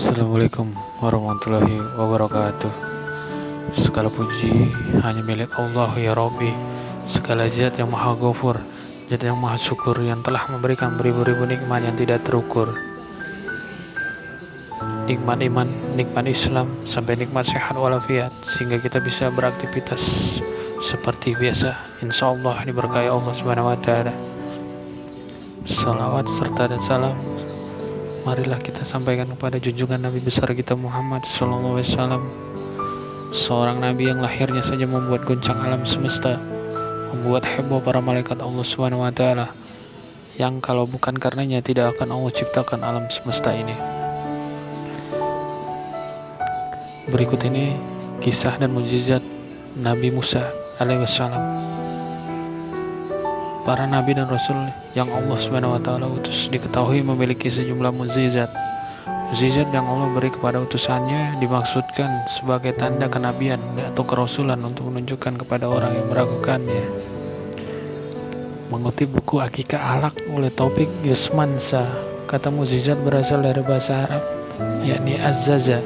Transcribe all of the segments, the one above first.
Assalamualaikum warahmatullahi wabarakatuh. Segala puji hanya milik Allah ya Rabbi. Segala zat yang maha ghafur, zat yang maha syukur, yang telah memberikan beribu-ribu nikmat yang tidak terukur. Nikmat iman, nikmat Islam, sampai nikmat sehat walafiat, sehingga kita bisa beraktivitas seperti biasa. Insya Allah diberkahi Allah Subhanahu wa Ta'ala. Salawat serta dan salam marilah kita sampaikan kepada junjungan Nabi besar kita Muhammad SAW, seorang Nabi yang lahirnya saja membuat goncang alam semesta, membuat heboh para malaikat Allah Subhanahu wa Ta'ala, yang kalau bukan karenanya tidak akan Allah ciptakan alam semesta ini. Berikut ini kisah dan mukjizat Nabi Musa alaihissalam. Para nabi dan rasul yang Allah Subhanahu wa Ta'ala utus diketahui memiliki sejumlah mukjizat. Mukjizat yang Allah beri kepada utusannya dimaksudkan sebagai tanda kenabian atau kerasulan untuk menunjukkan kepada orang yang meragukannya. Mengutip buku Akikah Akhlak oleh Taufik Yusmansa, kata mukjizat berasal dari bahasa Arab, yakni azzaza,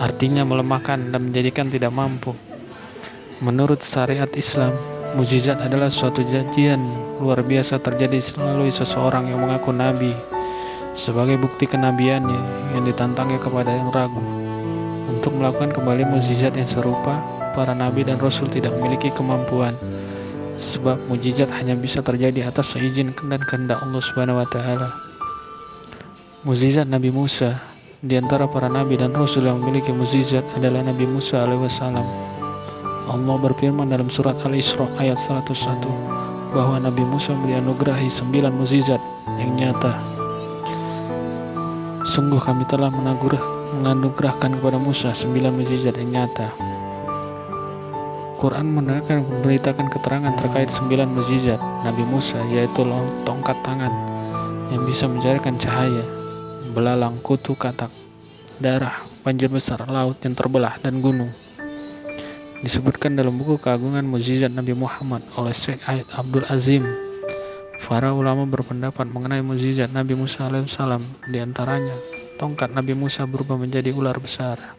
artinya melemahkan dan menjadikan tidak mampu. Menurut syariat Islam, mukjizat adalah suatu kejadian luar biasa terjadi melalui seseorang yang mengaku nabi sebagai bukti kenabiannya yang ditantangnya kepada yang ragu. Untuk melakukan kembali mukjizat yang serupa, para nabi dan rasul tidak memiliki kemampuan, sebab mukjizat hanya bisa terjadi atas seizin dan kehendak Allah Subhanahu wa Ta'ala. Mukjizat Nabi Musa. Di antara para nabi dan rasul yang memiliki mukjizat adalah Nabi Musa alaihissalam. Allah berfirman dalam surat Al-Isra ayat 101 bahwa Nabi Musa dianugerahi 9 mukjizat yang nyata. Sungguh kami telah menganugerahkan kepada Musa 9 mukjizat yang nyata. Quran memberitakan keterangan terkait 9 mukjizat Nabi Musa, yaitu tongkat tangan yang bisa mencairkan cahaya, belalang, kutu, katak, darah, banjir besar, laut yang terbelah, dan gunung. Disebutkan dalam buku Keagungan Mukjizat Nabi Muhammad oleh Syekh Aid Abdul Azim. Para ulama berpendapat mengenai mukjizat Nabi Musa alaihissalam. Di antaranya, tongkat Nabi Musa berubah menjadi ular besar.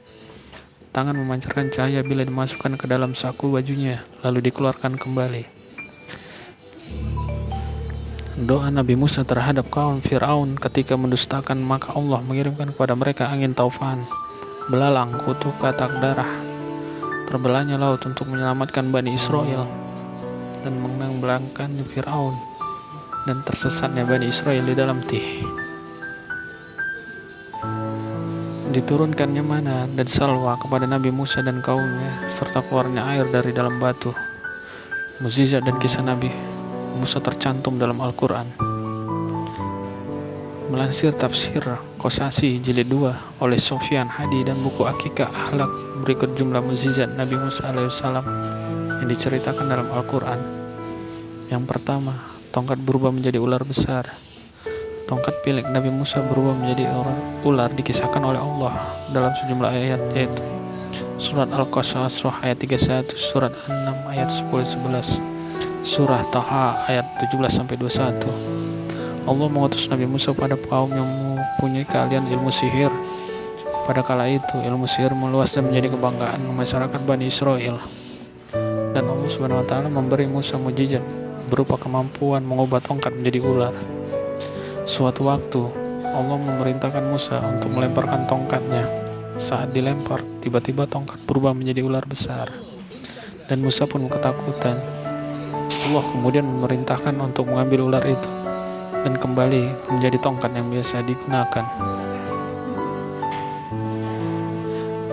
Tangan memancarkan cahaya bila dimasukkan ke dalam saku bajunya, lalu dikeluarkan kembali. Doa Nabi Musa terhadap kaum Fir'aun ketika mendustakan, maka Allah mengirimkan kepada mereka angin taufan, belalang, kutu, katak, darah. Terbelahnya laut untuk menyelamatkan Bani Israel dan menanggulangi Fir'aun, dan tersesatnya Bani Israel di dalam tih. Diturunkannya mana dan salwa kepada Nabi Musa dan kaumnya, serta keluarnya air dari dalam batu. Mukjizat dan kisah Nabi Musa tercantum dalam Al-Quran. Melansir tafsir Qasasi jilid 2 oleh Sofyan Hadi dan buku Akikah Akhlak, berikut jumlah mukjizat Nabi Musa alaihissalam yang diceritakan dalam Al-Quran. Yang pertama, tongkat berubah menjadi ular besar. Tongkat pilik Nabi Musa berubah menjadi ular dikisahkan oleh Allah dalam sejumlah ayat, yaitu surat Al-Qasas ayat 31, surat An-Nam ayat 10-11, surah Taha ayat 17-21. Allah mengutus Nabi Musa pada kaum yang mempunyai keahlian ilmu sihir. Pada kala itu, ilmu sihir meluas dan menjadi kebanggaan masyarakat Bani Israel. Dan Allah Subhanahu wa Ta'ala memberi Musa mukjizat berupa kemampuan mengubah tongkat menjadi ular. Suatu waktu, Allah memerintahkan Musa untuk melemparkan tongkatnya. Saat dilempar, tiba-tiba tongkat berubah menjadi ular besar, dan Musa pun ketakutan. Allah kemudian memerintahkan untuk mengambil ular itu dan kembali menjadi tongkat yang biasa digunakan.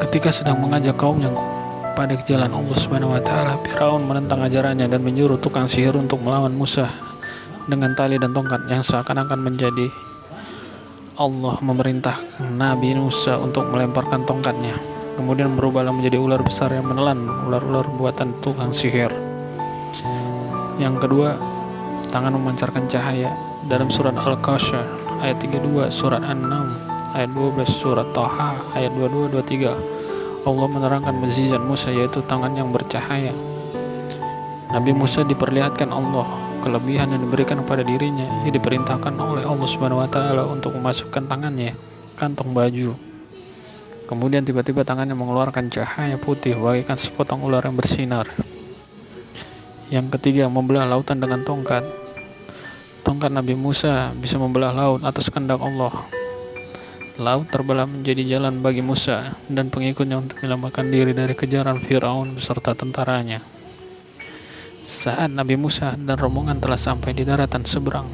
Ketika sedang mengajak kaumnya pada jalan Allah Subhanahu wa Ta'ala, Firaun menentang ajarannya dan menyuruh tukang sihir untuk melawan Musa dengan tali dan tongkat yang seakan-akan menjadi. Allah memerintahkan Nabi Musa untuk melemparkan tongkatnya, kemudian berubahlah menjadi ular besar yang menelan ular-ular buatan tukang sihir. Yang kedua, tangan memancarkan cahaya. Dalam surat Al-Qasas ayat 32, surat An-Nam ayat 12, surat Taha ayat 22-23, Allah menerangkan mukjizat Musa, yaitu tangan yang bercahaya. Nabi Musa diperlihatkan Allah kelebihan yang diberikan kepada dirinya. Ia diperintahkan oleh Allah Subhanahu wa Ta'ala untuk memasukkan tangannya kantong baju Kemudian tiba-tiba tangannya mengeluarkan cahaya putih bagaikan sepotong ular yang bersinar. Yang ketiga, membelah lautan dengan tongkat. Tongkat Nabi Musa bisa membelah laut atas kehendak Allah. Laut terbelah menjadi jalan bagi Musa dan pengikutnya untuk menyelamatkan diri dari kejaran Firaun beserta tentaranya. Saat Nabi Musa dan rombongan telah sampai di daratan seberang,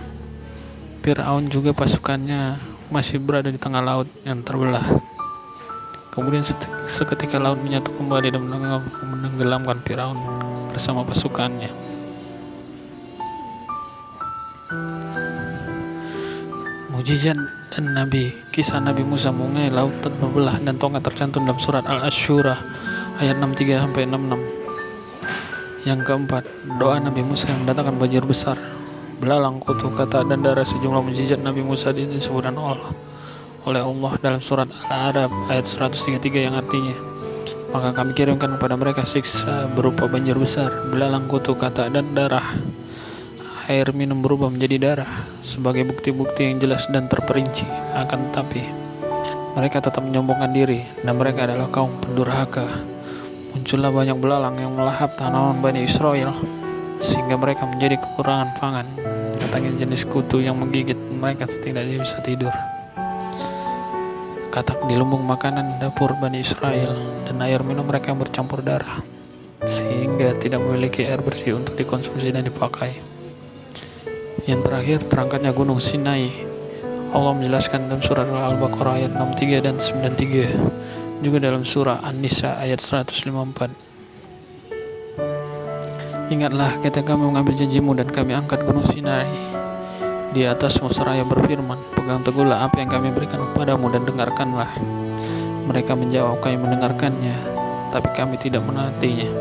Firaun juga pasukannya masih berada di tengah laut yang terbelah. Kemudian seketika laut menyatu kembali dan menenggelamkan Firaun bersama pasukannya. Mujizat dan kisah Nabi Musa mengenai laut terbelah dan tongkat tercantum dalam surat Al-Asyura ayat 63-66. Yang keempat, doa Nabi Musa yang mendatangkan banjir besar, belalang, kutu, kata, dan darah. Sejumlah mujizat Nabi Musa disebutkan oleh Allah dalam surat Al-A'raf ayat 133 yang artinya, maka kami kirimkan kepada mereka siksa berupa banjir besar, belalang, kutu, kata, dan darah. Air minum berubah menjadi darah sebagai bukti-bukti yang jelas dan terperinci. Akan tetapi mereka tetap menyombongkan diri dan mereka adalah kaum pendurhaka. Muncullah banyak belalang yang melahap tanaman Bani Israel sehingga mereka menjadi kekurangan pangan. Datangnya jenis kutu yang menggigit mereka setidaknya bisa tidur. Katak di lumbung makanan dapur Bani Israel dan air minum mereka yang bercampur darah sehingga tidak memiliki air bersih untuk dikonsumsi dan dipakai. Yang terakhir, terangkatnya gunung Sinai. Allah menjelaskan dalam surah Al-Baqarah ayat 63 dan 93, juga dalam surah An-Nisa ayat 154. Ingatlah ketika kami mengambil janjimu dan kami angkat gunung Sinai di atasmu seraya berfirman, pegang teguhlah apa yang kami berikan kepadamu dan dengarkanlah. Mereka menjawab, kami mendengarkannya, tapi kami tidak menaatinya.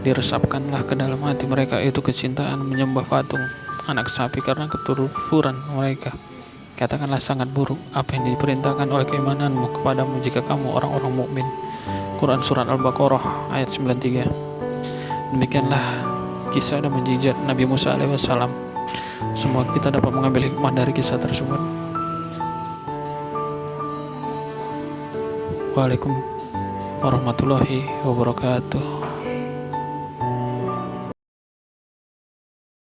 Diresapkanlah ke dalam hati mereka itu kecintaan menyembah patung, anak sapi karena keturburan mereka. Katakanlah sangat buruk apa yang diperintahkan oleh keimananmu kepadamu jika kamu orang-orang mukmin. Quran Surat Al-Baqarah ayat 93. Demikianlah kisah dan mujizat Nabi Musa alaihissalam. Semua kita dapat mengambil hikmah dari kisah tersebut. Waalaikumsalam warahmatullahi wabarakatuh.